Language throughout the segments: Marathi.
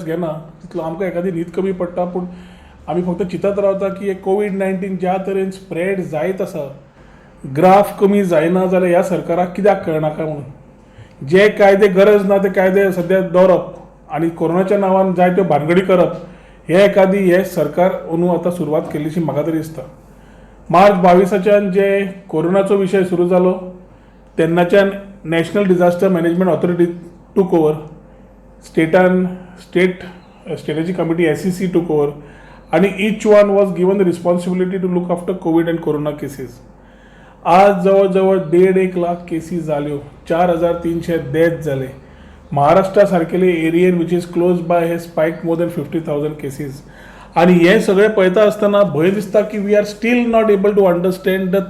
घेना तितलो आमकां एखादी न्हीद कमी पडटा. पूण आमी फक्त चिंतत रावता की कोविड-19 ज्या तरेन स्प्रेड जायत आसा, ग्राफ कमी जायना जाल्यार ह्या सरकाराक कित्याक कळना काय म्हणून. जे कायदे गरज ना ते कायदे सध्या दवरप आनी कोरोनाच्या नांवान जायत्यो भानगडी करप हे सरकार अंदू आतां सुरवात केल्लीशी म्हाका तरी दिसता. मार्च 22 जे कोरोनाचो विशय सुरू जालो तेन्नाच्यान national disaster management authority took over, state strategic committee SCC took over, आणि each one was given the responsibility to look after Covid and corona cases. आज जवळ 1.5 लाख केसीस जाल्यो, 4,300 डेथ जाले. महाराष्ट्रा सारकेले एरियन विच इज क्लोज बाय हे स्पाइक मोर दॅन 50,000 केसीस. आणि हे सगळें पळयता आसतना भंय दिसता की we are still not able to understand the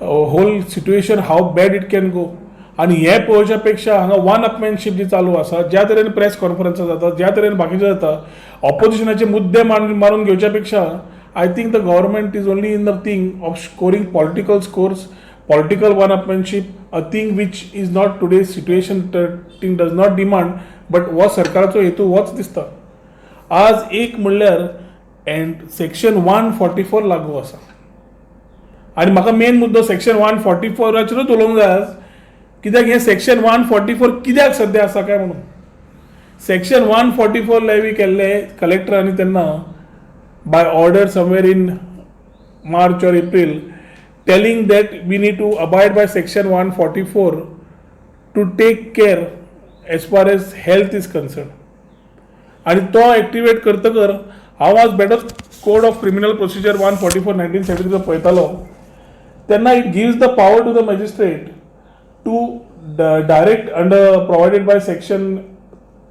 whole situation, how bad it can go. आणि हे पळोवच्या पेक्षा हांगा वन अपमॅनशीप जी चालू आसा, ज्या तरेन प्रेस कॉन्फरन्सां जाता, ज्या तरेन बाकीचे जाता, ऑपोजिशनाचे मुद्दे मारून घेवच्या पेक्षा I think the government is only in the thing of scoring political scores, political one upmanship, a thing which is not today's situation thing does not demand. But हो सरकाराचो हेतू होच दिसता. आज एक म्हणल्यार सेक्शन 144 लागू आसा. आणि म्हाका मेन मुद्दो सेक्शन 144चेरूच उलोवंक जाय कित्याक हे सेक्शन 144 कित्याक सध्या आसा काय म्हणून. सेक्शन 144 लेवी केल्ले कलेक्टरांनी तेन्ना by order somewhere in March or April, telling that we need to abide by section 144 to take care as far as health is concern. आणि तो एक्टिवेट करतकर हांव आज better code of criminal procedure 144 1973 पळयतालो तेन्ना it gives the power to the magistrate to direct under provided by section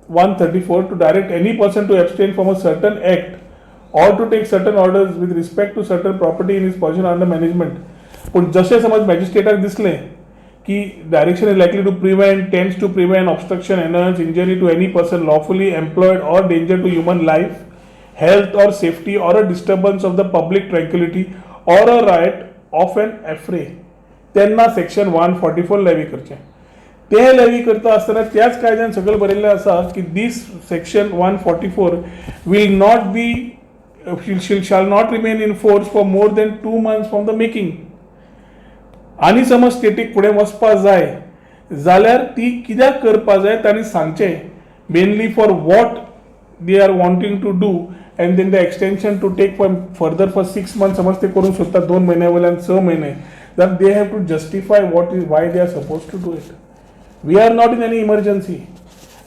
134 to direct any person to abstain from a certain act or to take certain orders with respect to certain property in his possession under management. पण जसे समज मॅजिस्ट्रेटाक दिसले की direction is likely to prevent, tends to prevent obstruction, annoyance, injury to any person lawfully employed or danger to human life, health or safety or a disturbance of the public tranquillity or a riot of an affray, तेन्ना सेक्शन 144 लेवी करचें. ते लेवी करता आसतना त्याच कायद्यान सगळें बरयल्लें आसा की this section 144 will not be shall not remain in force for more than 2 months from the making. आनी समज स्टेटीक फुडें वचपा जाय जाल्यार ती कित्याक करपा जाय तांणी सांगचें, mainly for what they are wanting to do, and then the extension to take further for 6 months समज ते करूंक सोदता 2 म्हयने वयल्यान 6 म्हयने, that they have to justify why they are supposed to do it. We are not in any emergency,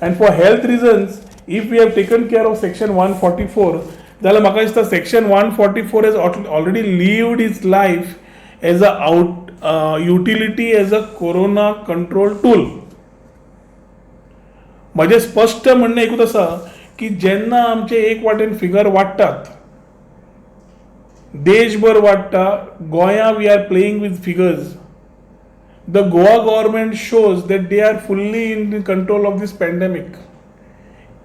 and for health reasons if we have taken care of section 144 then म्हाका दिसता section 144 has already lived its life as a utility as a corona control tool. म्हजें स्पश्ट म्हणणें एकूच आसा की जेन्ना आमचे एक वाटेन फिगर वाडटात, देशभर वाडटा, Goa we are playing with figures. The Goa government shows that they are fully in control of this pandemic.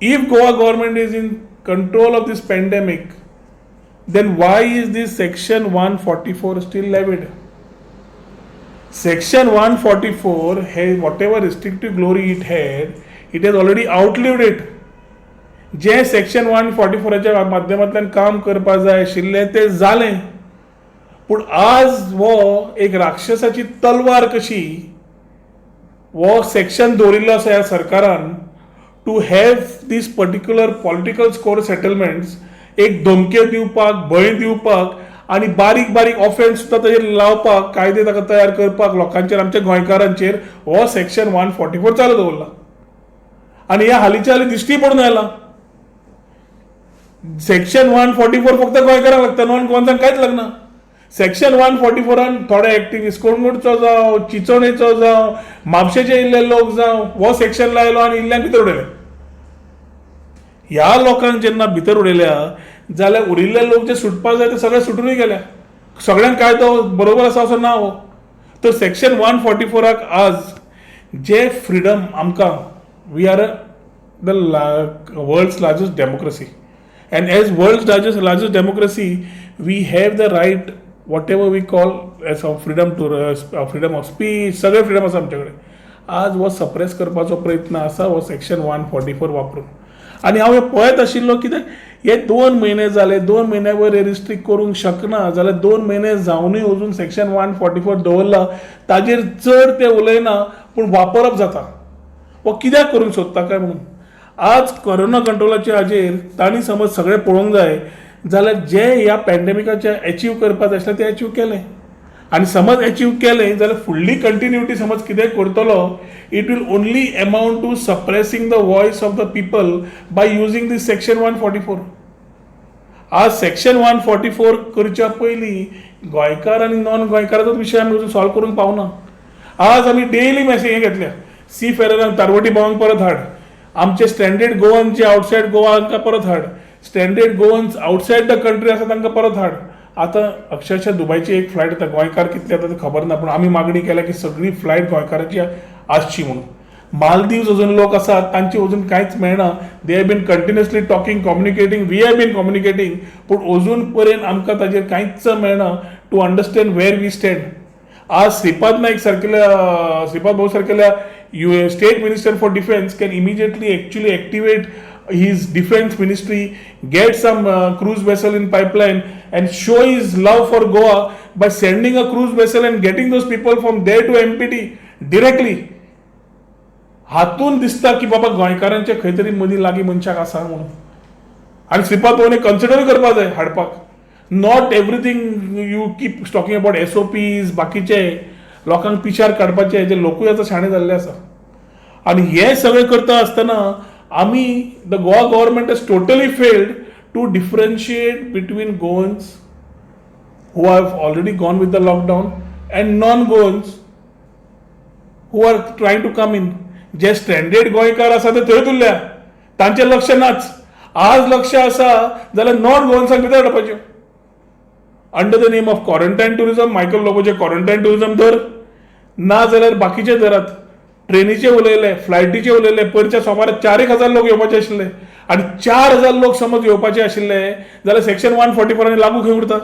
If Goa government is in control of this pandemic then why is this section 144 still levied? Section 144 has whatever restrictive glory it had, it has already outlived it. जे सेक्शन 144च्या माध्यमांतल्यान काम करपा जाय आशिल्लें तें जालें. पूण आज वो एक राक्षसाची तलवार कशी वो सेक्शन दवरिल्लो आसा ह्या सरकारान to have this particular political score settlements, एक धमक्यो दिवपाक, भंय दिवपाक आनी बारीक बारीक ऑफेन्स सुद्दां ताचेर लावपाक, कायदे ताका तयार करपाक लोकांचेर, आमच्या गोंयकारांचेर हो सेक्शन 144 चालू दवरला. आनी ह्या हालींच्या हालीं दिश्टी पडून आयला सेक्शन 144 फक्त गोंयकारांक लागता, नॉन गोवन्सांक कांयच लागना. सेक्शन 144 थोडे एक्टिव्हिस्ट कोणगुटचो जावं, चिंचोणेचो जावं, म्हापशेचे इल्ले लोक जावं, हो सेक्शन लायलो आनी इल्ल्यांक भितर उडयले. ह्या लोकांक जेन्ना भितर उडयल्या जाल्यार उरिल्ले लोक जे सुटपाक जाय ते सगळे सुटूनय गेल्या. सगळ्यांक कायदो बरोबर आसा असो ना हो. तर सेक्शन 144 आज जे फ्रीडम आमकां, we are the world's largest democracy, and as world's largest democracy we have the right whatever we call as of freedom to freedom of speech, सगळे फ्रीडम आसा आमचे कडेन. आज हो सप्रेस करपाचो प्रयत्न आसा हो सेक्शन 144 वापरून. आनी हांव हे पळयत आशिल्लो कित्याक हे 2 म्हयने जाले, 2 म्हयन्या वयर हे रिस्ट्रिक्ट करूंक शकना जाल्यार 2 म्हयने जावनूय अजून सेक्शन 144 दवरला, ताजेर चड ते उलयना पूण वापरप जाता. हो कित्याक करूंक सोदता काय म्हणून. आज कोरोना कंट्रोलाच्या हाजेर तांणी समज सगळें पळोवंक जाय जाल्यार जे ह्या पॅन्डेमिकाचे अचीव करपाक जाय आसलें तें अचीव केलें. आनी समज अचीव केलें जाल्यार फुडली कंटिन्युटी समज कितें करतलो, it will only amount to suppressing the voice of the people by using this section 144. आज सेक्शन 144 करच्या पयलीं गोंयकार आनी नॉन गोंयकाराचोच विशय आमी अजून सॉल्व करूंक पावना. आज आमी डेली मेसेज घेतल्या, सी फेररांक तारवटी भावांक परत हाड, आमचे स्टँडर्ड गोवन जे आउटसायड गोवा तांकां परत हाड, standard Goans outside the country आसा तांकां परत हाड. आतां अक्षरशः दुबयची एक फ्लायट येता, गोंयकार कितले येता तें खबर ना, पूण आमी मागणी केल्या की सगळी फ्लायट गोंयकाराची आसची म्हणून. मालदीव्स अजून लोक आसात तांची अजून कांयच मेळना. They have been continuously talking, communicating, we have been communicating, पूण अजून पर्यंत आमकां ताजेर कांयच मेळना to understand where we stand. आज श्रीपाद नाईक सारकेल्या, श्रीपाद भाऊ सारकेल्या state minister for defence can immediately actually activate his defense ministry, get some cruise vessel in pipeline and show his love for Goa by sending a cruise vessel and getting those people from there to MPT directly. हातून दिसता की बाबा गोंयकारांचे खंय तरी मदीं लागीं मनशाक आसा म्हणून. आनी श्रीपाद भोवने कन्सिडर करपाक जाय हाडपाक. Not everything you keep talking about SOPs, बाकीचे लोकांक पिशार काडपाचे, जे लोकूय आतां शाणे जाल्ले आसा. आनी हे सगळें करता आसतना आमी, the Goa government has totally failed to differentiate between Goans who have already gone with the lockdown and non Goans who are trying to come in. जे स्टँडर्ड गोंयकार आसा ते थंय उरल्या, तांचें लक्ष नाच. आज लक्ष आसा जाल्यार नॉन गोवन्सांक भितर हाडपाचें under the name of quarantine tourism. Michael लोबोचे क्वारंटायन टुरिझम धर, ना जाल्यार बाकीचे धरात. ट्रेनीचे उलयले, फ्लायटीचे उलयले, परच्या सोमार 4,000 लोक येवपाचे आशिल्ले आनी 4,000 लोक समज येवपाचे आशिल्ले जाल्यार सेक्शन 144 लागू खंय उरता.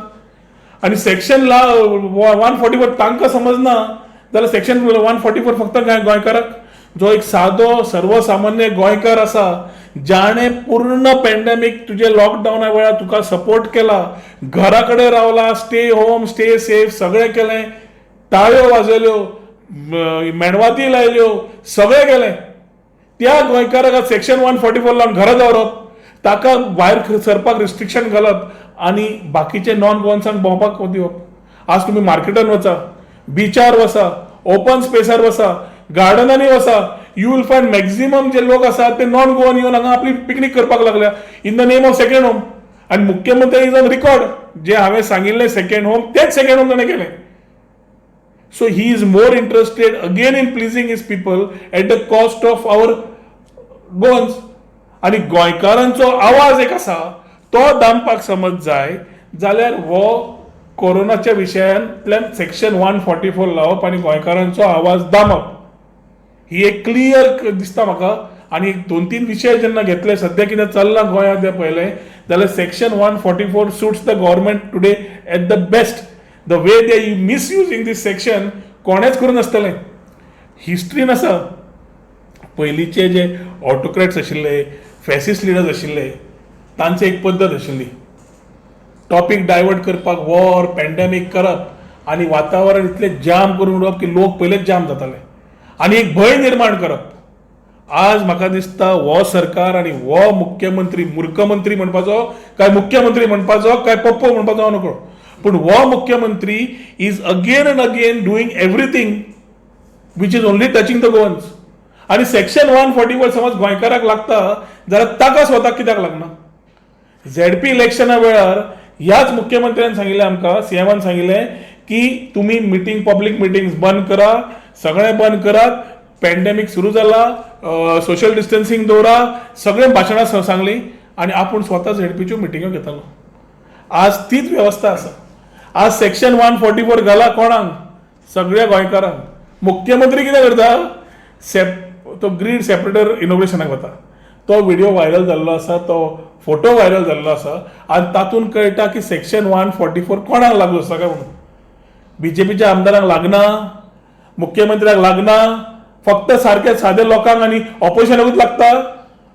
आनी सेक्शन 144 तांकां समजना जाल्यार सेक्शन 144 फक्त गोंयकाराक. जो एक सादो सर्वसामान्य गोंयकार आसा, जाणे पूर्ण पॅन्डेमिक तुजे लॉकडावना वेळार तुका सपोर्ट केला, घरा कडेन रावला, स्टे होम, स्टे सेफ, सगळें केलें, ताळयो वाजयल्यो, मेणवाती लायल्यो, सगळें केलें. त्या गोंयकाराक सेक्शन 144 लावन घरा दवरप, ताका भायर सरपाक रिस्ट्रिक्शन घालप आनी बाकीचे नॉन गोवन्सांक भोंवपाक दिवप. आज तुमी मार्केटान वचा, बिचार वचा, ओपन स्पेसार वचा, गार्डनांनी वचा, यू विल फायंड मॅक्झिमम जे लोक आसात ते नॉन गोवन येवन हांगा आपली पिकनीक करपाक लागल्या in the name of second home. आनी मुख्यमंत्री इज ऑन रिकॉर्ड, जे हांवें सांगिल्लें सेकंड होम तेच सेकंड होम ताणें केलें. So he is more interested again in pleasing his people at the cost of our goans. आणि गोंयकारांचो आवाज एक आसा तो दामपाक समज जाय जाल्यार हो कोरोनाच्या विशयांतल्यान सेक्शन 144 लावप आनी गोंयकारांचो आवाज दामप, ही एक क्लियर दिसता म्हाका. आनी 2-3 विशय जेन्ना घेतले, सद्या कितें चल्लां गोंयांत तें पळयलें जाल्यार section 144 suits the government today at the best. The way they misusing this section कोणेच करून नासतलें. हिस्ट्रीन आसा पयलींचे जे ऑटोक्रेट्स आशिल्ले, फॅसिस्ट लिडर्स आशिल्ले, तांची एक पद्दत आशिल्ली, टॉपीक डायवर्ट करपाक वॉर, पॅन्डेमीक करप आनी वातावरण इतलें जाम करून उडोवप की लोक पयलेच जाम जाताले आनी एक भंय निर्माण करप. आज म्हाका दिसता हो सरकार आनी हो मुख्यमंत्री, मूर्खमंत्री म्हणपाचो काय मुख्यमंत्री म्हणपाचो काय पप्पो म्हणपाचो हांव नकळो, पूण हो मुख्यमंत्री is again and again doing everything which is only touching the Goans. आनी सेक्शन 144 समज गोंयकाराक लागता जाल्यार ताका स्वताक कित्याक लागना. ZP इलेक्शना वेळार ह्याच मुख्यमंत्र्यान सांगिल्लें आमकां, CMन सांगिल्लें की तुमी मिटींग, पब्लीक मिटींग्स बंद करा, सगळें बंद करात, पॅन्डेमीक सुरू जाला, सोशल डिस्टन्सिंग दवरा, सगळें भाशणां सांगलीं आनी आपूण स्वता ZPच्यो मिटिंग्यो घेतालो. आज तीच वेवस्था आसा. आज सेक्शन 144 घाला कोणाक? सगळ्या गोंयकारांक. मुख्यमंत्री कितें करता? तो ग्रीड सेपरेटर इनोग्रेशनाक वता, तो व्हिडिओ व्हायरल जाल्लो आसा, तो फोटो व्हायरल जाल्लो आसा आनी तातूंत कळटा की सेक्शन 144 कोणाक लागू आसा काय म्हणून. BJPच्या आमदारांक लागना, मुख्यमंत्र्याक लागना, फक्त सारख्या साध्या लोकांक आणि ऑपोजिशनाकूच लागता.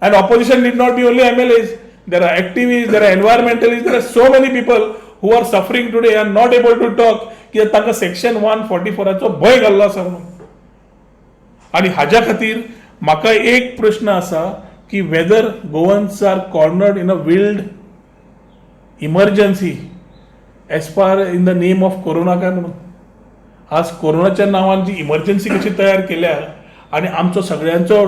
And opposition did not be only MLAs. There are activists, there are environmentalists, there are so many people who are suffering today and not able to talk की तांकां सेक्शन 144 भय घाल्लो आसा म्हणून. आणि हाज्या खातीर म्हाका एक प्रश्न आसा की whether Goans are cornered in a wild emergency as far in the name of corona काय म्हणून. आज कोरोनाच्या नांवान जी इमर्जन्सी कशी तयार केल्या आणि आमचो सगळ्यांचो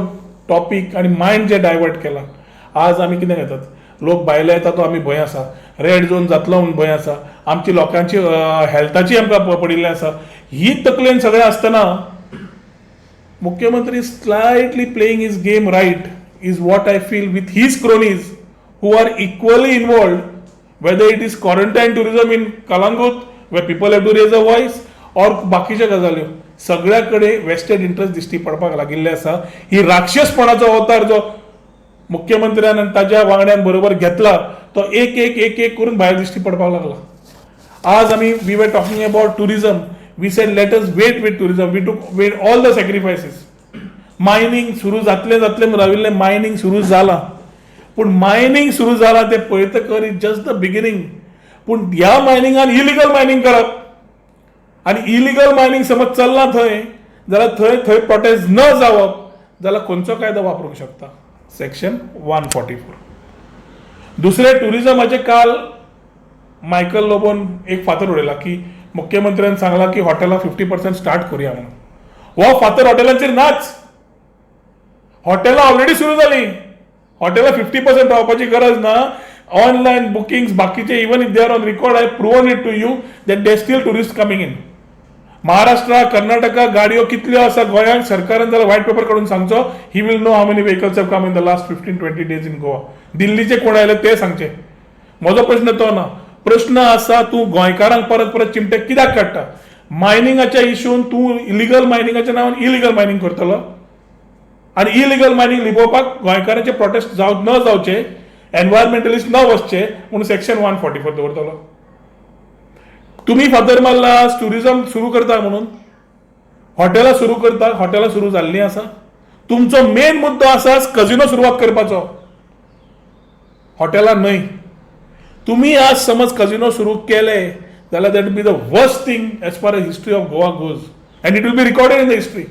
टॉपिक आणि मायंड जे डायवर्ट केला. आज आमी कितें घेतात, लोक भायले येता तो आमी भंय आसा, रेड झोन जातलो म्हणून भंय आसा, आमची लोकांची हेल्थाची आमकां पडिल्लें आसा. ही तकलेन सगळें आसतना मुख्यमंत्री slightly playing his game right is what I feel with his cronies who are equally involved, whether it is quarantine tourism in Calangute where people have to raise a voice or बाकीच्या गजाल्यो. सगळ्याकडे वेस्टेड इंटरेस्ट दिश्टी पडपाक लागिल्ले आसा. ही राक्षसपणाचो अवतार जो मुख्यमंत्र्यान आनी ताज्या वांगड्यान बरोबर घेतला तो एक एक एक एक करून भायर दिश्टी पडपाक लागला. आज आमी we were talking about tourism, we said let us wait with tourism, we took wait all the sacrifices. Mining सुरू जातले जातले राविल्ले मायनिंग सुरू जाला, पूण मायनिंग सुरू जाला ते पळयतकर इज जस्ट द बिगिनींग. पूण ह्या मायनिंगान इलिगल मायनिंग करप आणि इलिगल मायनिंग समज चल्ला थंय जाल्यार थंय थंय प्रोटेस्ट न जावप जाल्यार खंयचो कायदो वापरूंक शकता, सेक्शन 144. दुसरे टुरिझमाचे काल मायकल लोबोन एक फातर उडयला की मुख्यमंत्र्यान सांगला की हॉटेलां 50% स्टार्ट करूया म्हणून. हो फातर हॉटेलांचेर नाच. हॉटेलां ऑलरेडी सुरू जाली. हॉटेलां 50% रावपाची गरज ना. ऑनलायन बुकिंग्स बाकीचे even if they are on record I proven it to you that they still tourist coming in. Maharashtra Karnataka गाडयो कितल्यो आसा गोंयांत सरकारान जाल्यार व्हायट पेपर काडून सांगचो. He will know how many vehicles have come in the last 15-20 days in Goa. दिल्लीचे कोण आयले ते सांगचे. म्हजो प्रश्न तो ना. प्रश्न आसा तूं गोंयकारांक परत परत चिमटे कित्याक काडटा. मायनिंगाच्या इश्यून तूं इलिगल मायनिंगाच्या नांवान इलिगल मायनिंग करतलो आनी इलिगल मायनिंग लिपोवपाक गोंयकारांचे प्रोटेस्ट न जावचे, एनवायरमेंटलिस्ट न वचचे म्हणून सेक्शन 144 दवरतलो. तुम्ही फातर मारला टुरिझम सुरू करता म्हणून, हॉटेलां सुरू करता, हॉटेलां सुरू जाल्लीं आसा. तुमचो मेन मुद्दो आसा कजिनो सुरवात करपाचो, हॉटेलां न्हय. तुम्ही आज समज कजिनो सुरू केले जाल्यार that be the worst thing age far age history of Goa goes and it will be recorded in the history.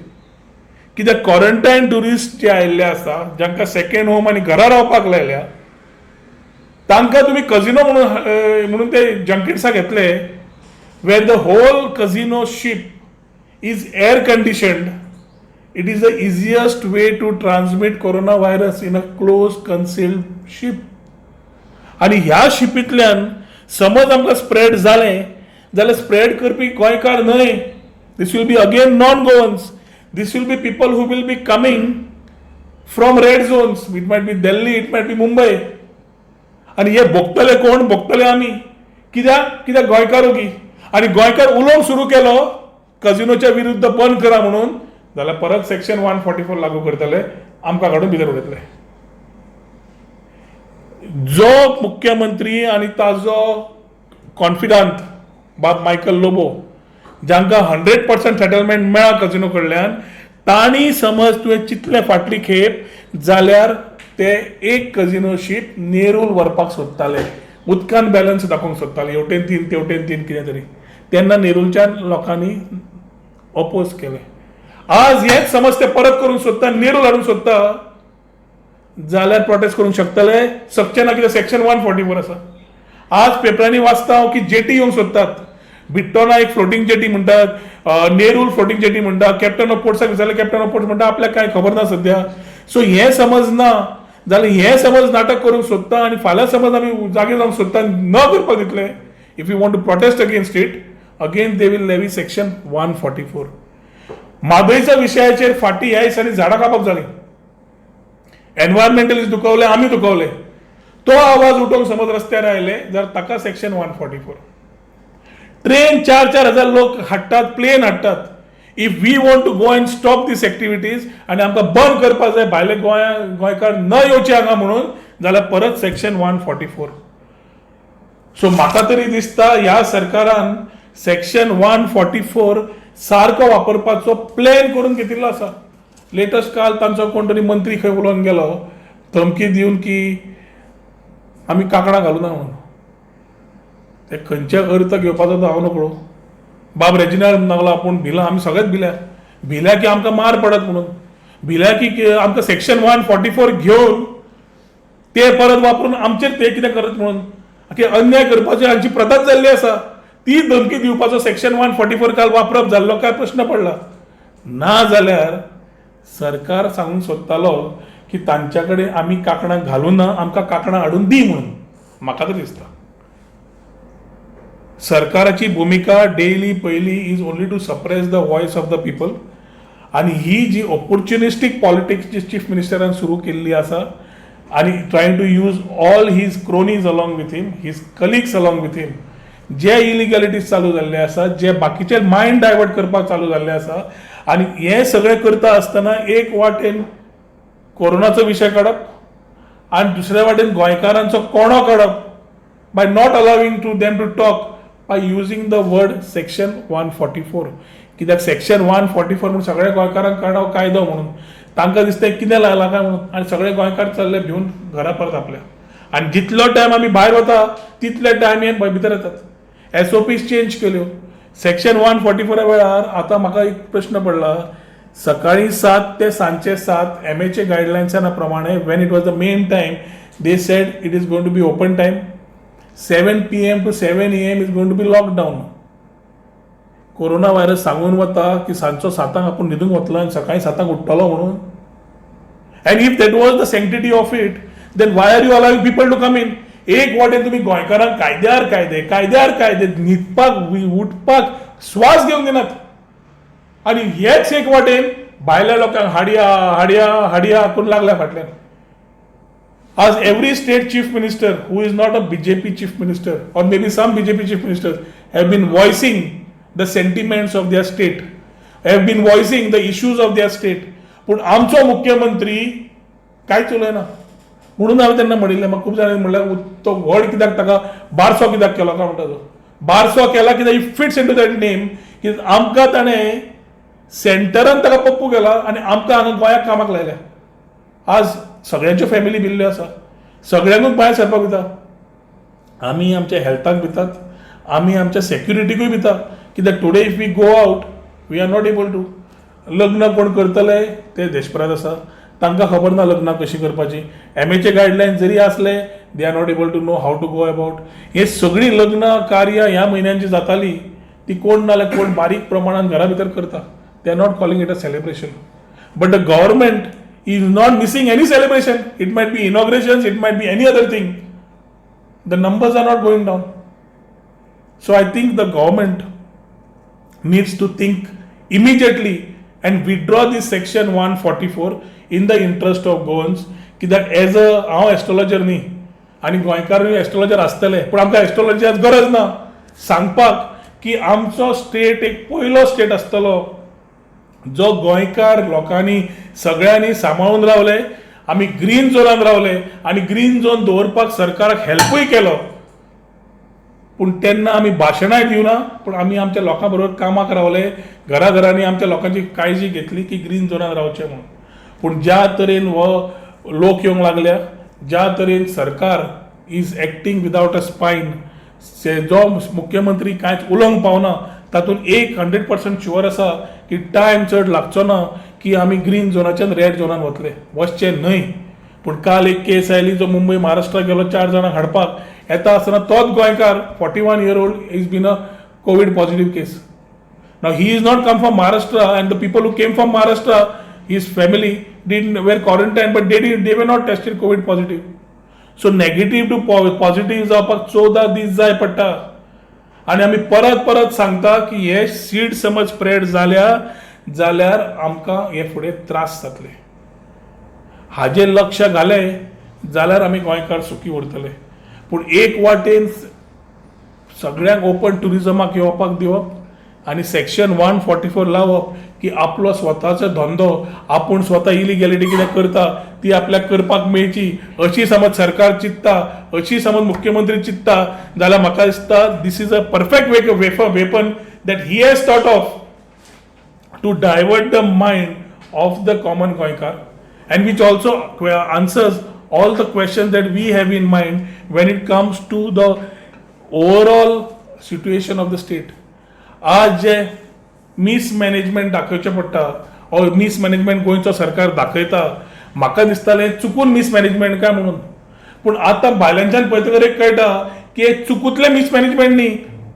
कित्याक क्वॉरंटायन टुरिस्ट जे आयिल्ले आसा, जांकां सेकंड होम आनी घरा रावपाक लायल्या, तांकां तुम्ही कजिनो म्हणून ते जंकेट्साक घेतले where the whole casino ship is air conditioned. It is the easiest way to transmit coronavirus in a closed concealed ship. आणि ह्या शिपींतल्यान समज आमकां स्प्रेड जालें जाल्यार स्प्रेड करपी गोंयकार न्हय. This will be again non Goans. This will be people who will be coming from red zones. It might be Delhi, it might be Mumbai. आणि हे भोगतले कोण? भोगतले आमी. कित्याक गोंयकार ओगी. आणि गोंयकार उलोवंक सुरू केलो कजिनोच्या विरुद्ध बंद करा म्हणून जाल्यार परत सेक्शन 144 लागू करतले, आमकां काडून भितर उडयतले. जो मुख्यमंत्री आणि ताजो कॉन्फिडंट बाब मायकल लोबो, जांकां 100% सेटलमेंट मेळ्ळा कजिनो कडल्यान, तांणी समज तुवें चितले फाटली खेप जाल्यार ते एक कजिनोशीप नेरूल व्हरपाक सोदताले, उदकान बॅलन्स दाखोवंक सोदताले, हेवटेन 3 तेवटेन 3 कितें तरी. तेन्ना नेरूलच्या लोकांनी अपोज केले. आज हेच समज ते परत करूंक सोदता, नेरूल हाडूंक सोदता जाल्यार प्रोटेस्ट करूंक शकतले, शकचे ना. कित्याक सेक्शन 144 आसा. आज पेपरांनी वाचता हांव की जेटी येवंक सोदतात. बिट्टोना एक फ्लोटिंग जेटी म्हणटात, नेरूल फ्लोटिंग जेटी म्हणटा. कॅप्टन ऑफ पोर्ट्साक विचारले, कॅप्टन ऑफ पोर्ट्स म्हणटा आपल्याक कांय खबर ना सध्या. सो हें समज ना जाल्यार हें समज नाटक करूंक सोदता आनी फाल्यां समज आमी जागे जावंक सोदता न करपाक दितले. If you want to protest against it, again they will levy section 144. म्हादयच्या विशयाचेर फाटी ह्या दिसांनी झाडां कापप जाली. एनवायरमेंटलिस्ट दुखवले, आमी दुखवले. तो आवाज उठोवंक समज रस्त्यार आयले जाल्यार ताका सेक्शन 144. ट्रेन 4-4 हजार लोक हाडटात, प्लेन हाडटात. If we want to go and stop this activities आनी आमकां बंद करपाक जाय भायले गोंयकार न येवचे हांगा म्हणून, जाल्यार परत सेक्शन 144. सो म्हाका तरी दिसता ह्या सरकारान सेक्शन 144 सारको वापरपाचो प्लॅन करून घेतिल्लो आसा. लेटस्ट काल तांचो कोण तरी मंत्री खंय उलोवन गेलो धमकी दिवन की आमी कांकणां घालूं ना म्हणून. ते खंयच्या अर्थ घेवपाचो तो हांव नकळो. बाब रेजिनाल्ड नागला आपूण भिला, आमी सगळेच भिल्या की आमकां मार पडत म्हणून, भिल्या की आमकां सेक्शन 144 घेवन ते परत वापरून आमचेर ते कितें करत म्हणून की अन्याय करपाची हांची प्रथाच जाल्ली आसा. ती धमकी दिवपाचो सेक्शन 144 काल वापरप जाल्लो काय प्रश्न पडला ना. जाल्यार सरकार सांगूंक सोदतालो की तांच्या कडेन आमी कांकणां घालूं ना, आमकां कांकणां हाडून दी म्हणून. म्हाका तरी दिसता सरकाराची भुमिका डेली पयली is only to suppress the voice of the people. आणि ही जी ऑपॉर्च्युनिस्टीक पॉलिटिक्स जी चीफ मिनिस्टरान सुरू केल्ली आसा आणि trying to use all his cronies along with him, his colleagues along with him, जे इलिगॅलिटीज चालू जाल्ले आसा, जे बाकीचे मायंड डायवर्ट करपाक चालू जाल्ले आसा, आणि हे सगळें करता आसतना एक वाटेन कोरोनाचो विशय काडप आणि दुसऱ्या वाटेन गोंयकारांचो कोणो काडप by not allowing to them to talk by using the word section 144. कित्याक सेक्शन 144 म्हणून सगळ्या गोंयकारांक काडप कायदो म्हणून तांकां दिसता कितें लागला काय म्हणून, आणि सगळे गोंयकार चल्ले भिवन घरा परत आपल्या. आणि जितलो टायम आमी भायर वता तितले टायम हे भितर येतात. SOPs चेंज केल्यो. सेक्शन 144 वेळार आतां म्हाका एक प्रश्न पडला, सकाळी 7 ते सांजचे 7 MAचे गायडलायन्सां प्रमाणे when it was the main time they said it is going to be open time. 7 PM to 7 AM is going to be lockdown. Corona virus सांगून वता की सांजचो 7 आपूण न्हिदूंक वतलो आनी सकाळी 7 उठतलो म्हणून. And if that was the sanctity of it then why are you allowing people to come in. एक वाटेन तुम्ही गोंयकारांक कायद्यार कायदे न्हिदपाक उठपाक श्वास घेवंक दिनात, आणि हेच एक वाटेन भायल्या लोकांक हाडया हाडया हाडया करून लागल्या फाटल्यान. आज every state chief minister who is not a BJP chief minister or maybe some BJP chief ministers have been voicing the sentiments of their state, have been voicing the issues of their state. पण आमचो मुख्यमंत्री कांयच उलयना म्हणून हांवें तेन्ना म्हणिल्लें. म्हाका खूब जाणांनी म्हणल्यार तो व्हड कित्याक ताका बारसो कित्याक केलो काय म्हणटा तो. बारसो केला कित्याक it fits in to that name की आमकां ताणें सेंटरान ताका पप्पू केला आनी आमकां हांगा गोंयाक कामाक लायल्या. आज सगळ्यांच्यो फॅमिली भिल्ल्यो आसा, सगळ्यांकूच भायर सरपाक भिता. आमी आमच्या हेल्थाक भितात, आमी आमच्या सेक्युरिटीकूय भिता. कित्याक today if we go out we are not able to. लग्न कोण करतले ते देशपराध आसा, तांकां खबर ना लग्नां कशी करपाची. MAचे गायडलायन्स जरी असले they are not able to know how to go about. हे सगळी लग्न कार्य ह्या म्हयन्यांची जाताली ती कोण नाल्यार कोण बारीक प्रमाणात घरा भितर करता. दे are not calling it a celebration. But the government is not missing any celebration. It might be inaugurations, it might be any other thing. The numbers are not going down. So I think the government needs to think immediately and withdraw this section 144 in the interest of Goans. कित्याक एज अ हांव एस्ट्रोलॉजर न्ही आनी गोंयकारूय एस्ट्रोलॉजर आसतले, पूण आमकां एस्ट्रोलॉजी आज गरज ना सांगपाक की आमचो स्टेट एक पयलो स्टेट आसतलो जो गोंयकार लोकांनी सगळ्यांनी सांबाळून रावले. आमी ग्रीन झोनान रावले आनी ग्रीन झोन दवरपाक सरकाराक हेल्पूय केलो. पूण तेन्ना आमी भाशणाय दिवना, पूण आमी आमच्या लोकां बरोबर कामाक रावले, घराघरांनी आमच्या लोकांची काळजी घेतली की ग्रीन झोनान रावचें म्हणून. पूण ज्या तरेन हो लोक येवंक लागल्या, ज्या तरेन सरकार is acting without a spine, जो मुख्यमंत्री कांयच उलोवंक पावना, तातूंत 100% शुअर आसा की टायम चड लागचो ना की आमी ग्रीन झोनाच्यान रेड झोनान वतले, वचचे न्हय. पूण काल एक केस आयली जो मुंबय महाराष्ट्रा गेलो 4 जाणांक हाडपाक. येता आसतना तोच गोंयकार 41 year old is been a covid positive case. नाव he is not come from Maharashtra and the people who came from Maharashtra his family did were quarantine but they were not tested covid positive. So negative to positive जावपाक 14 दीस जाय पडटा. आणि आमी परत परत सांगता की हे सीड समज स्प्रेड जाल्यार आमकां हे फुडें त्रास जातले. हाजेर लक्ष घाले जाल्यार आमी गोंयकार सुखी उरतले. पूण एक वाटेन सगळ्यांक ओपन टुरिजमाक येवपाक दिवप आनी सेक्शन 144 लावप की आपलो स्वताचो धंदो आपूण स्वता इलिगॅलिटी कितें करता ती आपल्याक करपाक मेळची अशी समज सरकार चिंतता, अशी समज मुख्यमंत्री चिंतता, जाल्यार म्हाका दिसता this is a perfect weapon that he has thought of to divert the mind of the common Goikar, and which also answers all the questions that we have in mind when it comes to the overall situation of the state. आज जे मिसमॅनेजमेंट दाखोवचें पडटा और मिसमॅनेजमेंट गोंयचो सरकार दाखयता, म्हाका दिसतालें चुकून मिसमॅनेजमेंट काय म्हणून, पूण आतां भायल्यानच्यान पळयतकर एक कळटा की हे चुकूतलें मिसमॅनेजमेंट न्ही,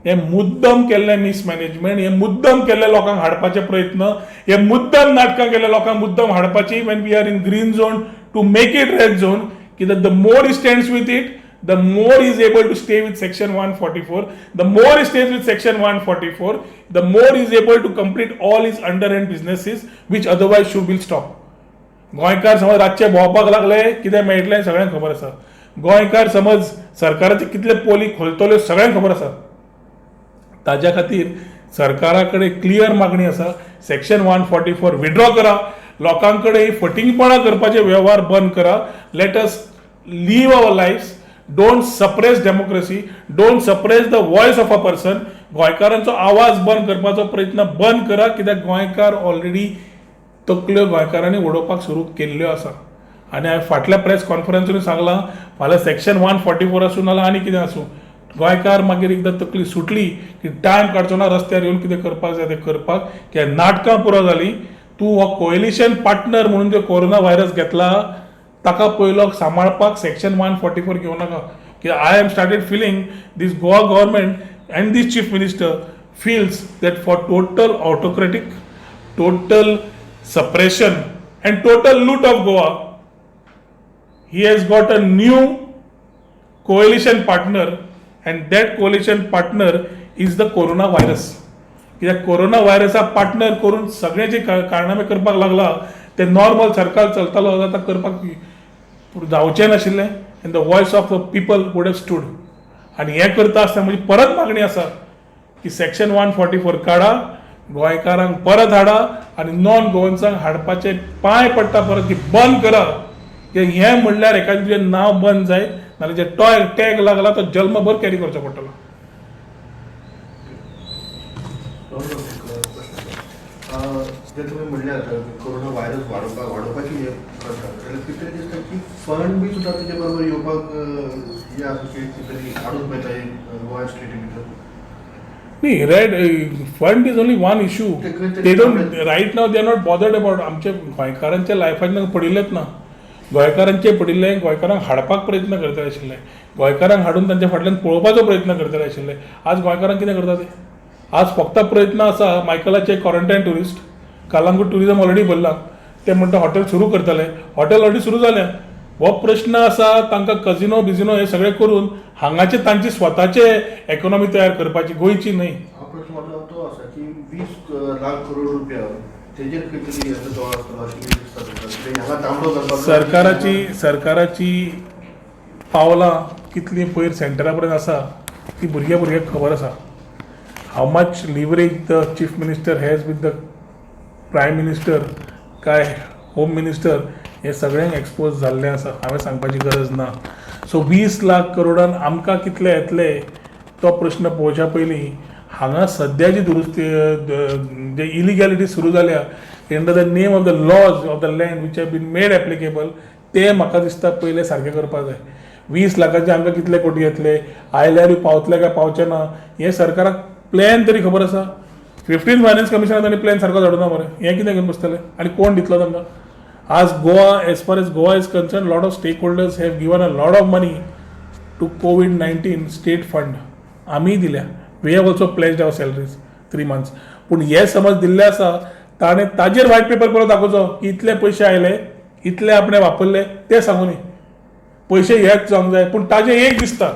हे मुद्दम केल्लें मिसमॅनेजमेंट, हे मुद्दम केल्ले लोकांक हाडपाचे प्रयत्न, हे मुद्दम नाटकां केल्ले लोकांक मुद्दम हाडपाची when we are in green zone to make it red zone, कित्याक the more he stands with it, the more he is able to stay with section 144, the more he stays with section 144, the more he is able to complete all his underhand businesses which otherwise should will stop. गोंयकार समज रातचे भोंवपाक लागले कितें मेळटलें सगळ्यांक खबर आसा. गोंयकार समज सरकाराचे कितले पोली खोलतल्यो सगळ्यांक खबर आसा. ताज्या खातीर सरकारा कडेन क्लियर मागणी आसा, सेक्शन 144 विड्रॉ करा, लोकां कडेन फटिंगपणां करपाचे वेव्हार बंद करा. Let us live our lives, don't suppress democracy, don't suppress the voice of a person. गोंयकारांचो आवाज बंद करपाचो प्रयत्न बंद करा, कित्याक गोंयकार ऑलरेडी तकल्यो गोंयकारांनी उडोवपाक सुरू केल्ल्यो आसा. आनी हांवें फाटल्या प्रेस कॉन्फरन्सून सांगलां, फाल्यां सेक्शन 144 आसूं नाल्यार आनी कितें आसूं, गोंयकार मागीर एकदां तकली सुटली की टायम काडचो ना रस्त्यार येवन कितें करपाक जाय तें करपाक, कित्याक नाटकां पुरो जालीं. तूं हो कोएलिशन पार्टनर म्हणून जो कोरोना व्हायरस घेतला ताका पयलो सांबाळपाक सेक्शन 144 घेवं नाका. कित्याक I am started feeling this Goa government and this chief minister feels that for total autocratic, total suppression and total loot of Goa, he has got a new coalition partner, and that coalition partner is the corona virus. कित्याक कोरोना व्हायरसा पार्टनर करून सगळे जे कारनामे करपाक लागला ते नॉर्मल सरकार चलतालो जाता करपाक जावचें नाशिल्लें, and the voice of the people would have stood. आनी हें करता आसतना म्हजी परत मागणी आसा की सेक्शन 144 काडा, गोंयकारांक परत हाडा आनी नॉन गोवन्सांक हाडपाचे पांय पडटा परत की बंद करा. हें म्हणल्यार एका तुजें नांव बंद जायत, नाल्यार जे टॅग लागला तो जल्मभर कॅरी करचो पडटलो. जे तुम्ही म्हणले आता कोरोना व्हायरस वाडोवपाची कितें दिसता की फंड बी सुद्दां तेजे बरोबर येवपाक हे आसा की कितें हाडूंक मेळटा गोवा स्टेटी भितर. Red fund is only one issue. They don't right now. They are not bothered about आमचे गोंयकारांच्या लायफान पडिल्लेच ना. गोंयकारांचे पडिल्ले गोंयकारांक हाडपाक प्रयत्न करता आशिल्ले, गोंयकारांक हाडून तांच्या फाटल्यान पळोवपाचो प्रयत्न करता आशिल्ले. आज गोंयकारांक कितें करता ते? आज फक्त प्रयत्न आसा मायकलाचे quarantine tourist, Calangute tourism already भरला, ते म्हणटा हॉटेल सुरू करतले, हॉटेल ऑलरेडी सुरू जालें. हो प्रश्न आसा तांकां कजिनो बिजिनो हे सगळे करून हांगाचे तांची स्वताचे इकॉनॉमी तयार करपाची, गोंयची न्हय. हा प्रश्न म्हटलो तो आसा की 20 लाख करोड रुपया तेजेर कितें तो आसतलो अशें दिसता. हांगा तांबडो करपाक सरकाराची पावलां कितली पयर सेंटरा पर्यंत आसा ती भुरग्यांक खबर आसा. How much leverage the chief minister has with the prime minister काय होम मिनिस्टर हे सगळ्यांक एक्सपोज जाल्लें आसा, हांवें सांगपाची गरज ना. सो 20 लाख करोडान आमकां कितले येतले तो प्रश्न पळोवच्या पयलीं हांगा सद्याची दुरुस्ती जे इलिगॅलिटी सुरू जाल्या under the name of the laws of the land which have been made applicable ते म्हाका दिसता पयले सारके करपाक जाय. 20 लाखाचे आमकां कितले कोटी येतले, आयल्यारूय पावतले काय पावचे ना हे सरकाराक प्लॅन तरी खबर आसा. 15th फायनान्स कमिशनान तांणी प्लॅन सारको धाडूना मरे, हें कितें घेवन बसतले आनी कोण दितलो तांकां? आज Goa, as far as Goa is concerned, lot of stakeholders have given a lot of money to COVID-19 state fund. आम्ही दिल्या. We have also pledged our salaries 3 months. पूण हे समज दिल्ले आसा ताणें ताजेर व्हाईट पेपर परत दाखोवचो की इतले पयशे आयले, इतले आपणे वापरले ते सांगूनी. पयशे हेच जावंक जाय, पूण ताजें एक दिसता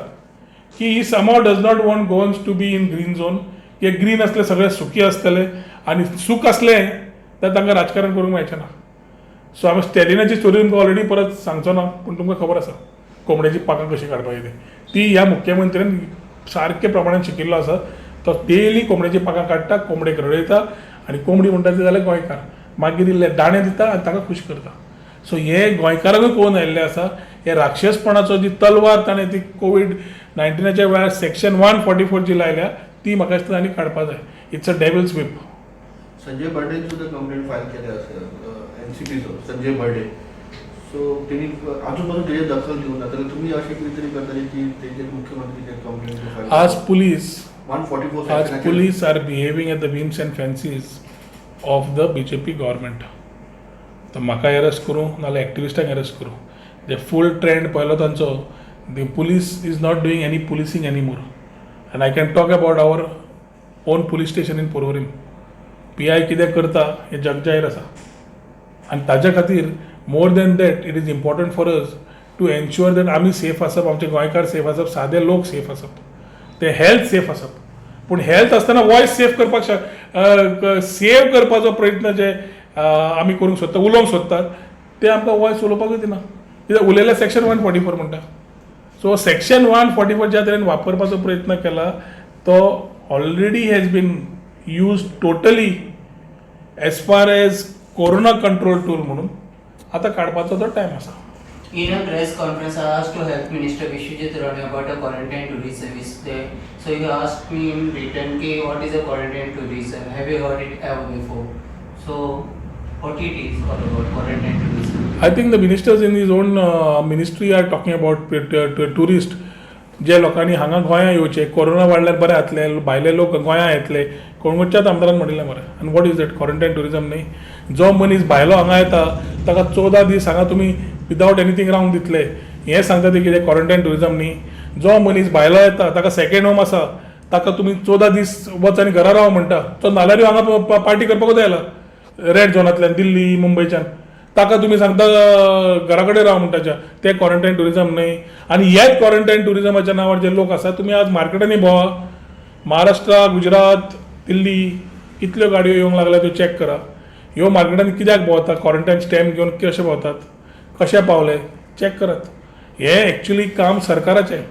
की ही somehow does not want Goans to be in green zone. की ग्रीन असले सगळे सुखी आसतले आनी सूख असलें तर तांकां राजकारण करूंक मेळचें ना. सो हांवें स्टॅलिनाची स्टोरी तुमकां ऑलरेडी परत सांगचो ना, पूण तुमकां खबर आसा कोंबड्याची पाकां कशी काडपाची ती ह्या मुख्यमंत्र्यान सारके प्रमाणान शिकिल्लो आसा. तो डेली कोंबड्याची पाकां काडटा, कोंबडेक रडयता आनी कोंबडी म्हणटा ती जाल्यार गोंयकार, मागीर इल्ले दाणे दिता आनी ताका खूश करता. सो हे गोंयकारांकूय पळोवन आयिल्लें आसा. हे राक्षसपणाचो जी तलवार ताणें ती COVID-19च्या वेळार सेक्शन 144 जी लायल्या ती म्हाका दिसता तांणी काडपाक जाय. It's a devils whip. Sanjay Patil सुद्धा कंप्लेंट फायल केले असेल एनसीपीचो संजय बर्डे सो त्यांनी आजूबाजू त्याची दखल घेऊन जाताना तुम्ही अशी कितीतरी करताले की त्याचे मुख्यमंत्री कंप्लेंट आज पुलीस 144 आज section police are behaving at the whims and fancies of the BJP government. तर म्हाका अरेस्ट करूं नाल्यार एक्टिविस्टांक अरेस्ट करूं जे फूल ट्रेंड पळयलो तांचो the police is not doing any policing any more and I can talk about our own police station in Porvorim PI कितें करता हें जगजाहीर आसा आनी ताज्या खातीर more than that it is important for us to ensure that आमी सेफ आसप आमचे गोंयकार सेफ आसप सादे लोक सेफ आसप ते हेल्थ सेफ आसप पूण हेल्थ आसतना वॉयस सेफ करपाक सेव करपाचो प्रयत्न जे आमी करूंक सोदता उलोवंक सोदतात ते आमकां वॉयस उलोवपाकूच दिना कित्याक उलयल्यार सेक्शन 144 म्हणटा सो सेक्शन 144 ज्या तरेन वापरपाचो प्रयत्न केला तो already has been use totally as far as corona control tool म्हणून आतां काडपाचो तो टायम आसा. In a press conference, I asked to Health Minister Vishwajit Rane about a quarantine tourist service there. So he asked me in written, what is a quarantine tourism? Have you heard it ever before? So what it is all about quarantine tourism? I think the ministers in his own ministry are talking about tourist. जे लोकांनी हांगा गोंयां येवचे कोरोना वाडल्यार बरें जातले भायले लोक गोंयां येतले कोणगोटच्याच आमदारान म्हणिल्लें मरे आनी what is that quarantine tourism न्ही जो मनीस भायलो हांगा येता ताका 14 दीस हांगा तुमी विदावट एनीथींग रावंक दितले हें सांगता ते कितें क्वॉरंटायन टुरिजम न्ही जो मनीस भायलो येता ताका सेकेंड होम आसा ताका तुमी 14 दीस वच आनी घरा राव म्हणटा तो नाल्यार हांगा पार्टी करपाकूच आयला रेड झोनांतल्यान दिल्ली मुंबयच्यान ताका तुमी सांगता घरा कडेन राव म्हणटाच्या ते क्वॉरंटायन टुरिजम न्हय आनी हेच क्वॉरंटायन टुरिजमाच्या नांवार जे लोक आसा तुमी आज मार्केटांनी भोंवा महाराष्ट्रा गुजरात दिल्ली कितल्यो गाडयो येवंक लागल्या त्यो चॅक करा ह्यो मार्केटांनी कित्याक भोंवता क्वॉरंटायन स्टॅम्प घेवन कशे भोंवतात कशे पावले चॅक करात हें एक्चुली काम सरकाराचें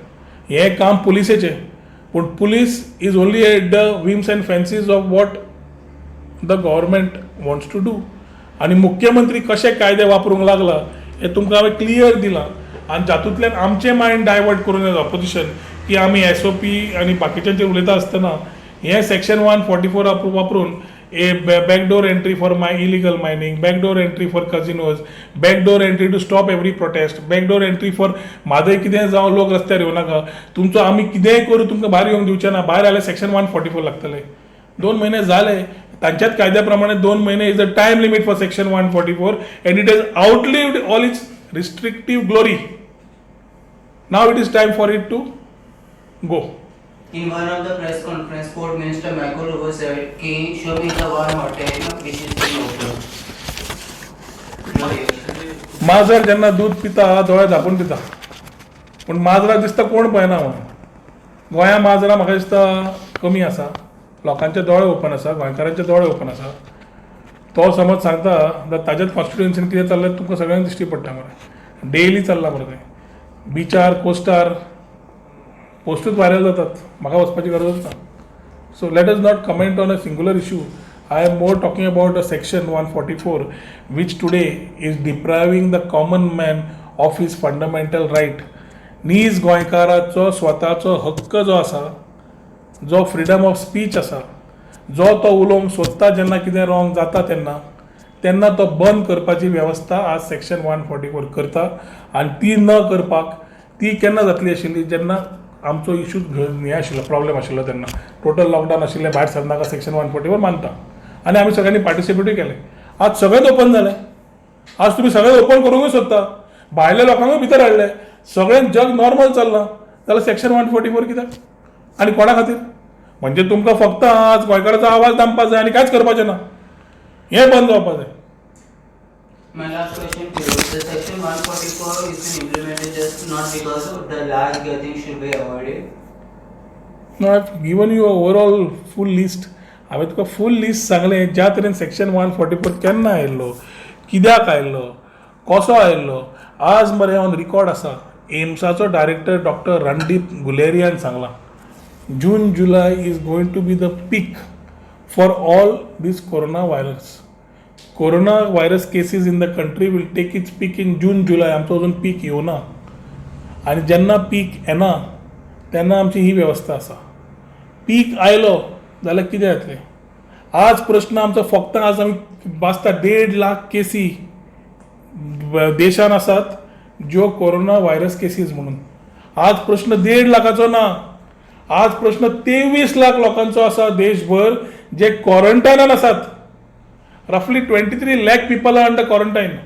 हें काम पुलिसेचें पूण police is only at the whims and fancies of what the government wants to do आनी मुख्यमंत्री कशे कायदे वापरूंक लागला हें तुमकां हांवें क्लियर दिलां आनी जातूंतल्यान आमचें मायंड डायवर्ट करून येता ऑपोजिशन की आमी SOP आनी बाकीच्यांचेर उलयता आसतना हें सेक्शन 144 वापरून a backdoor entry for illegal mining backdoor entry for casinos backdoor entry to stop every protest backdoor entry for Mhadei कितें जावं लोक रस्त्यार येवं नाका तुमचो आमी कितेंय करूं तुमकां भायर येवंक दिवचें ना भायर आल्यार सेक्शन 144 लागतलें 2 म्हयने जाले तांच्याच कायद्या प्रमाणे 2 म्हयने is the time limit for section 144 and it has outlived all its restrictive glory now it is time for it to go. In one of the press conference, Port Minister Michael Rowe said, "Show me the one hotel which is still open." No reaction. माजर जेन्ना दूध पिता दोळे धांपून पिता पूण माजराक दिसता कोण पळयना म्हणून गोंया माजरां म्हाका दिसता कमी आसा लोकांचे दोळे ओपन आसा गोंयकारांचे दोळे ओपन आसा तो समज सांगता जाल्यार ताच्याच कॉन्स्टिट्युएन्सीन कितें चल्लें तुमकां सगळ्यांक दिश्टी पडटा मरे डेली चल्ला मरे तें बिचार कोस्टार पोस्टूच व्हायरल जातात म्हाका वचपाची गरजच ना so let us not comment on a singular issue I am more talking about a section 144 which today is depriving the common man of his fundamental right. नीज गोंयकाराचो स्वताचो हक्क जो आसा जो फ्रिडम ऑफ स्पीच आसा जो तो उलोवंक सोदता जेन्ना कितें रॉंग जाता तेन्ना तो बंद करपाची वेवस्था आज सेक्शन 144 करता आनी ती न करपाक ती केन्ना जातली आशिल्ली जेन्ना आमचो इशू हें आशिल्लो प्रॉब्लेम आशिल्लो तेन्ना टोटल लॉकडावन आशिल्लें भायर सरनाका सेक्शन 144 मानता आनी आमी सगळ्यांनी पार्टिसिपेटूय केलें आज सगळेंच ओपन जालें आज तुमी सगळें ओपन करूंकूय सोदता भायल्या लोकांकूय भितर हाडले सगळें जग नॉर्मल चल्लां जाल्यार सेक्शन 144 कित्याक आनी कोणा खातीर म्हणजे तुमकां फक्त आज गोंयकाराचो आवाज दामपाक जाय आनी कांयच करपाचें ना हें बंद जावपाक जाय. My last question to you: the section 144 is been implemented just not because of the large gathering should be avoided. No, I have given you a overall full list. हांवें तुका फूल लिस्ट सांगलें ज्या तरेन सेक्शन 144 केन्ना आयिल्लो कित्याक आयिल्लो कसो आयिल्लो आज मरे ऑन रिकॉर्ड आसा एम्साचो डायरेक्टर डॉक्टर रणदीप गुलेरियान सांगलां June July is going to be the peak for all this corona virus cases in the country will take its peak in June July आमचो अजून पीक येवना आनी जेन्ना पीक येना तेन्ना आमची ही वेवस्था आसा पीक आयलो जाल्यार कितें जातलें आज प्रश्न आमचो फक्त आज आमी वाचता 1.5 लाख केसी देशान आसात ज्यो कोरोना व्हायरस केसीस म्हणून. आज प्रश्न 1.5 लाखाचो ना, आज प्रश्न 23 लाख लोकांचो आसा देशभर जे क्वारंटायनान आसात. रफली 23 lakh people are under quarantine.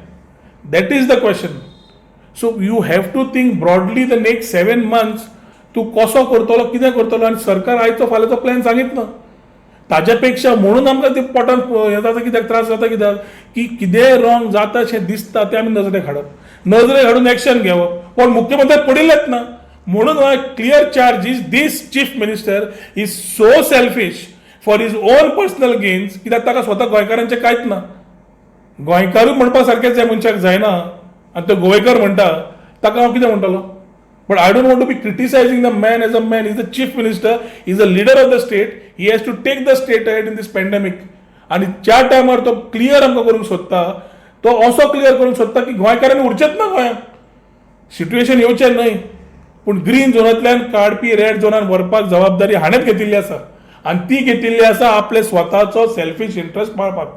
That is the question. So you have to think broadly the next 7 months तूं कसो करतलो, कितें करतलो, आनी सरकार आयचो फाल्यांचो प्लॅन सांगितलो. ताज्या पेक्षा म्हणून आमकां ते पोटान हें जाता, कित्याक त्रास जाता, कित्याक की कितें रॉंग जाता अशें दिसता तें आमी नजरे हाडप, नजरे हाडून एक्शन घेवप. पण मुख्यमंत्री पडिल्लेच ना. म्हणून clear charges this chief minister is so selfish for his own personal gains, कित्याक ताका स्वता गोंयकारांचें कांयच ना. गोंयकारूय म्हणपा सारकेंच ह्या मनशाक जायना, आनी तो गोंयकार म्हणटा ताका हांव कितें म्हणटलो. But I don't want to be criticizing the man as a man. He's the chief minister. He's the leader of the state. He has to take the state ahead in this pandemic. आणि ज्या टायमार तो क्लियर आमकां करूंक सोदता, तो असो क्लियर करूंक सोदता की गोंयकारांनी उरचेच ना गोंयांत. सिच्युएशन येवचें न्हय, पूण ग्रीन झोनांतल्यान काडपी रेड झोनान व्हरपाक जबाबदारी हाणेंच घेतिल्ली आसा. आनी ती घेतिल्ली आसा आपले स्वताचो सेल्फीश इंट्रस्ट पाळपाक.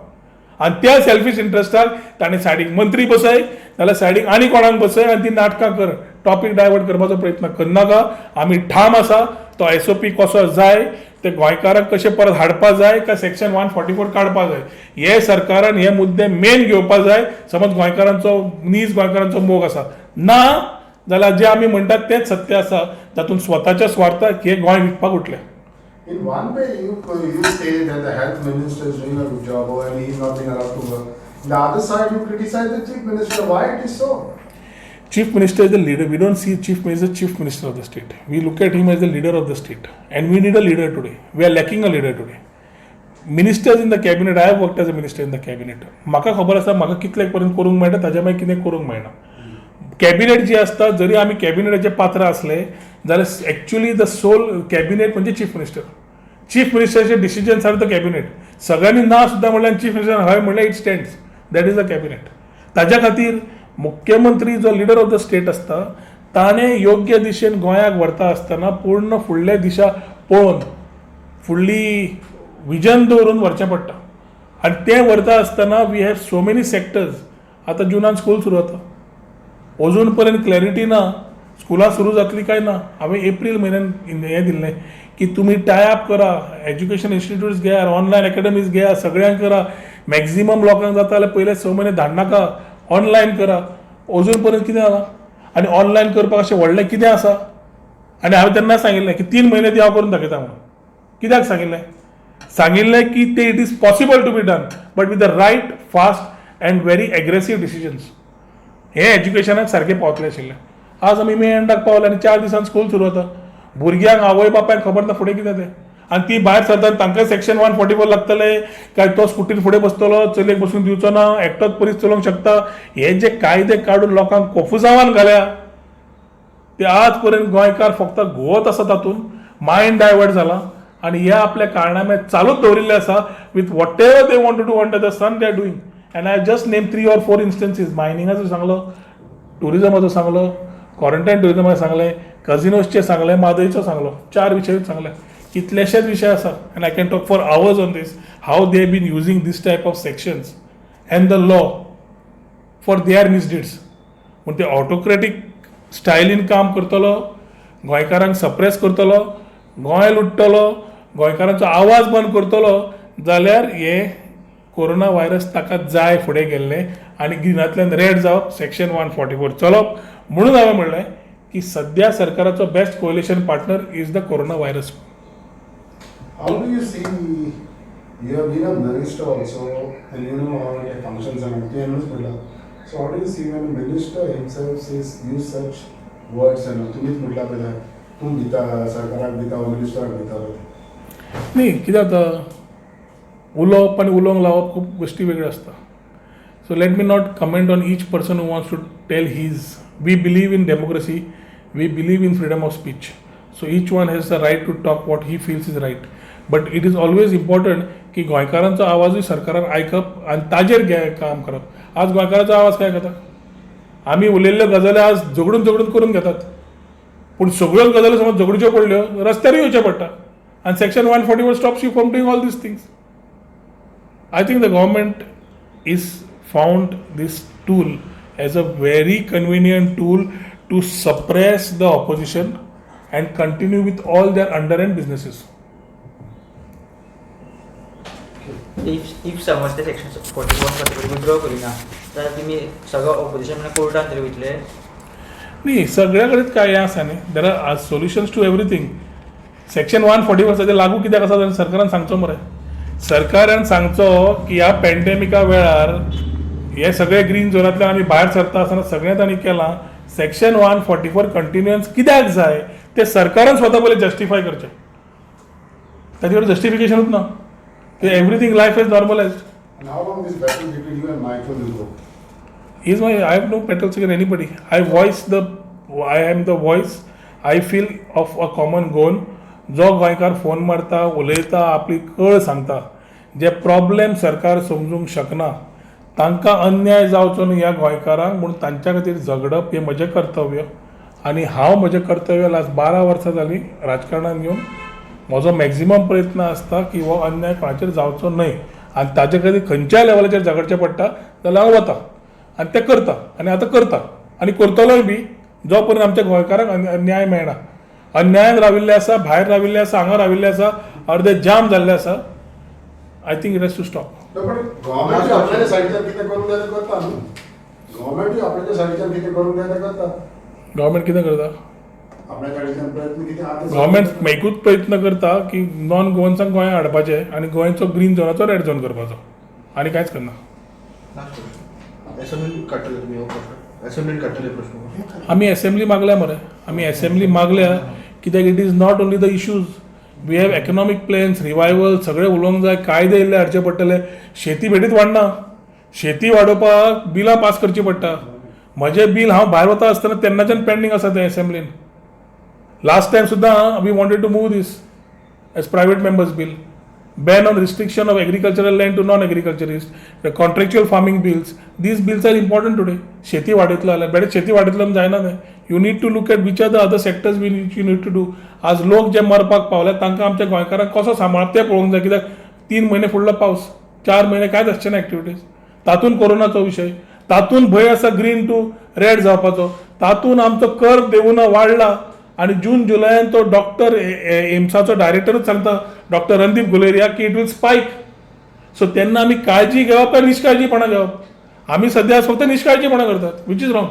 आनी त्या सेल्फीश इंट्रस्टाक ताणें सायडीक मंत्री बसय, नाल्यार सायडीक आनी कोणाक बसय आनी ती नाटकां कर, टॉपीक डायवर्ट करपाचो प्रयत्न करनाका. आमी ठाम आसा तो SOP कसो जाय, ते गोंयकारांक कशें परत हाडपा जाय काय सेक्शन 144 काडपा जाय, हे सरकारान हे मुद्दे मेन घेवपा जाय. समज गोंयकारांचो नीज, गोंयकारांचो मोग आसा ना जाल्यार जे आमी म्हणटात तेंच सत्य आसा, जातूंत स्वताच्या स्वार्थाक हे गोंय विकपाक उठले. In one way, you say that the health minister is doing a good job and he is not being allowed to work. On the other side, you criticize the chief minister. Why it is so? Chief minister is the leader. We don't see chief minister of the state. We look at him as the leader of the state, and we need a leader today. We are lacking a leader today. Ministers in the cabinet. I have worked as a minister in the cabinet. म्हाका खबर आसा म्हाका कितले पर्यंत करूंक मेळटा, ताज्या मागीर कितें करूंक मेळना. कॅबिनेट जी असता, जरी आमी कॅबिनेटाचे पात्र असले जाल्यार एक्च्युअली द सोल कॅबिनेट म्हणजे चीफ मिनिस्टर. चीफ मिनिस्टरचे डिसिजन्स आर द कॅबिनेट. सगळ्यांनी ना सुद्दां म्हणल्यार चीफ मिनिस्टर हय म्हणल्यार it stands. That is the cabinet. ताज्या खातीर मुख्यमंत्री जो लिडर ऑफ द स्टेट असता ताणें योग्य दिशेन गोंयाक व्हरता आसतना पूर्ण फुडले दिशा पळोवन फुडली विजन दवरून व्हरचें पडटा. आनी तें व्हरता आसतना we have so many sectors. आतां जुनान स्कूल सुरू जाता, अजून पर्यंत क्लॅरिटी ना स्कुलां सुरू जातली काय ना. हांवें एप्रील म्हयन्यान हें दिल्लें की तुमी टायअप करा, एज्युकेशन इन्स्टिट्यूट्स घेया, ऑनलायन अकॅडमीज घेया, सगळ्यांक करा. मॅक्झिमम लोकांक जाता जाल्यार पयले 6 म्हयने धाडनाका, ऑनलायन करा. अजून पर्यंत कितें जाला आनी ऑनलायन करपाक अशें व्हडलें कितें आसा. आनी हांवें तेन्ना सांगिल्लें की 3 म्हयने ती हांव करून दाखयता म्हणून. कित्याक सांगिल्लें की ते it is possible to be done but with the right, fast and very aggressive decisions. हे एज्युकेशनाक सारकें पावतलें आशिल्लें. आज आमी मे एंडाक पावले आनी 4 दिसान स्कूल सुरू जाता. भुरग्यांक आवय बापायक खबर ना फुडें कितें तें. आनी ती भायर सरतात तांकां सेक्शन 144 लागतले काय तो स्कुटीर फुडें बसतलो, चलयेक बसून दिवचो ना, एकटोच परीस चलोवंक शकता. हे जे कायदे काडून लोकांक कोफुजावान घाल्या ते आज पर्यंत गोंयकार फक्त घुंवत आसा, तातूंत मायंड डायवर्ट जाला. आनी हे आपले कारणामे चालूच दवरिल्ले आसा with whatever they want to do under the sun they are doing. And I just name 3 or 4 instances. मायनिंगाचो सांगलो, टुरिजमाचो सांगलो, क्वारंटायन टुरिजमाचो सांगलें, कझिनोजचे सांगलें, मादयचो सांगलो. 4 विशयूच सांगले. कितलेशेच विशय आसा and I can talk for hours on this how they been using this type of sections and the law for their misdeeds. पूण ते ऑटोक्रेटीक स्टायलीन काम करतलो, गोंयकारांक सप्रेस करतलो, गोंय लुट्टलो, गोंयकारांचो आवाज बंद करतलो जाल्यार हे कोरोना व्हायरस ताका जाय फुडें गेल्ले आनी ग्रीनांतल्यान रेड जावप, सेक्शन 144 चलप. म्हणून हांवें म्हणलें की सद्या सरकाराचो best coalition partner is the corona virus. How do you see, you have been a minister also and you know how it functions and everything. So how do you see when a minister himself says use such words and तुम्हीच म्हटला पळय तूं भिता सरकाराक भिता मिनिस्टराक भिता. न्ही कित्याक जाता उलोवप आनी उलोवंक लावप खूब गोश्टी वेगळ्यो आसता. So let me not comment on each person who wants to tell his. We believe in democracy, we believe in freedom of speech. So each one has the right to talk what he feels is right. But it is always important की गोंयकारांचो आवाजूय सरकारान आयकप आनी ताजेर काम करप. आज गोंयकारांचो आवाज काय घेता? आमी उलयल्ल्यो गजाली आज झगडून करून घेतात. पूण सगळ्योच गजाली समज झगडच्यो पडल्यो रस्त्यार येवचें पडटा आनी section 144 stops you from doing all these things. I think the government is found this tool as a very convenient tool to suppress the opposition and continue with all their underhand businesses. If समज ते सेक्शन 41 category withdraw करिना तर तुम्ही सगळं ऑपोजिशन म्हणजे कोर्टान तरी वयतले. नाही सगळ्याकडेच काय आसा न्ही there are solutions to everything. Section 144 ते लागू कित्याक आसा जाल्यार सरकारान सांगचो मरे. सरकारान सांगचो की ह्या पॅन्डेमिका वेळार हे सगळे ग्रीन झोनांतल्यान आमी भायर सरता आसतना सगळें तांणी केलां. सेक्शन 144 कंटिन्युअन्स कित्याक जाय ते सरकारान स्वता पयलें जस्टिफाय करचें. ताचे कडेन जस्टिफिकेशनूच ना. Everything life is normalised. And how long this battle between you and Michael will go? I have no battles against anybody. I am the voice. I feel of a common goal. जो गोंयकार फोन मारता उलयता आपली कळ सांगता जे प्रॉब्लेम सरकार समजूंक शकना तांकां अन्याय जावचो न्ही ह्या गोंयकारांक म्हणून तांच्या खातीर झगडप हें म्हजें कर्तव्य. आनी हांव म्हजें कर्तव्य लास्ट 12 वर्सां जालीं राजकारणांत येवन म्हजो मॅक्झिमम प्रयत्न आसता की हो अन्याय कोणाचेर जावचो न्हय. आनी ताचे खातीर खंयच्याय लेवलाचेर झगडचें पडटा जाल्यार हांव वता आनी तें करता आनी आतां करता आनी करतलोय बी जो पर्यंत आमच्या गोंयकारांक न्याय मेळना. अन्यायान राविल्ले आसा, भायर राविल्ले आसा, हांगा राविल्ले आसा, अर्दे जाम जाल्ले आसा. I think it has to stop. No, but government आपल्या साईडच्यान कितें करूंक जाय तें करता न्हू. गव्हर्मेंट आपल्या साईडच्यान कितें करूंक जाय तें करता. गव्हर्मेंट कितें करता? आपल्या साईडच्यान प्रयत्न कितें आहा ते गव्हर्मेंट एकूच प्रयत्न करता की नॉन गोवन्सांक गोंयांत हाडपाचें आनी गोंयचो ग्रीन झोनाचो रेड झोन करपाचो आनी कांयच करना. असेंब्ली काडटले तुम्ही हो प्रश्न असेंब्लीन काडटले प्रश्न आमी असेंब्ली मागल्या मरे. आमी असेंब्ली मागल्या कित्याक it is not only the issues. We have economic plans, revival सगळे उलोवंक जाय. कायदे इल्ले हाडचे पडटले. शेती भेटीत वाडना. शेती वाडोवपाक बिलां पास करची पडटा. म्हजें बील हांव भायर वता आसतना तेन्नाच्यान पेंडींग आसा तें असेंब्लीन. लास्ट टायम सुद्दां we wanted to move this as private members bill. ban on restriction of agricultural land to non-agriculturists, the contractual farming bills. These bills are important today. शेती वाडयतलो जाल्यार बेडे शेती वाडयतलो जायना न्हय. You need to look at which are the other sectors you need to do. आज लोक जे मरपाक पावले तांकां आमच्या गोंयकारांक कसो सांबाळप तें पळोवंक जाय. कित्याक 3 म्हयने फुडलो पावस, 4 म्हयने कांयच आसचे ना एक्टिविटीज. तातूंत कोरोनाचो विशय, तातूंत भंय आसा ग्रीन टू रेड जावपाचो, तातूंत आमचो कर देवून वाडला. आणि जून जुलयान तो डॉक्टर एम्साचो डायरेक्टरच सांगता डॉक्टर रणदीप गुलेरिया की इट वील स्पायक. सो तेन्ना आमी काळजी घेवप काय निश्काळजीपणा घेवप? आमी सध्या फक्त निश्काळजीपणा करतात, वीच इज रॉंग.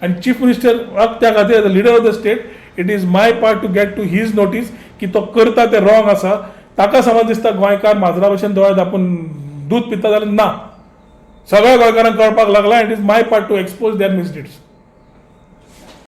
आनी चीफ मिनिस्टर त्या खातीर as a leader of the state it is my part to get to his notice की तो करता तें रॉंग आसा. ताका समज दिसता गोंयकार माजरा भशेन दोळे धापून दूध पिता जाल्यार ना. सगळ्या गोंयकारांक कळपाक लागला. It is my part to expose their misdeeds.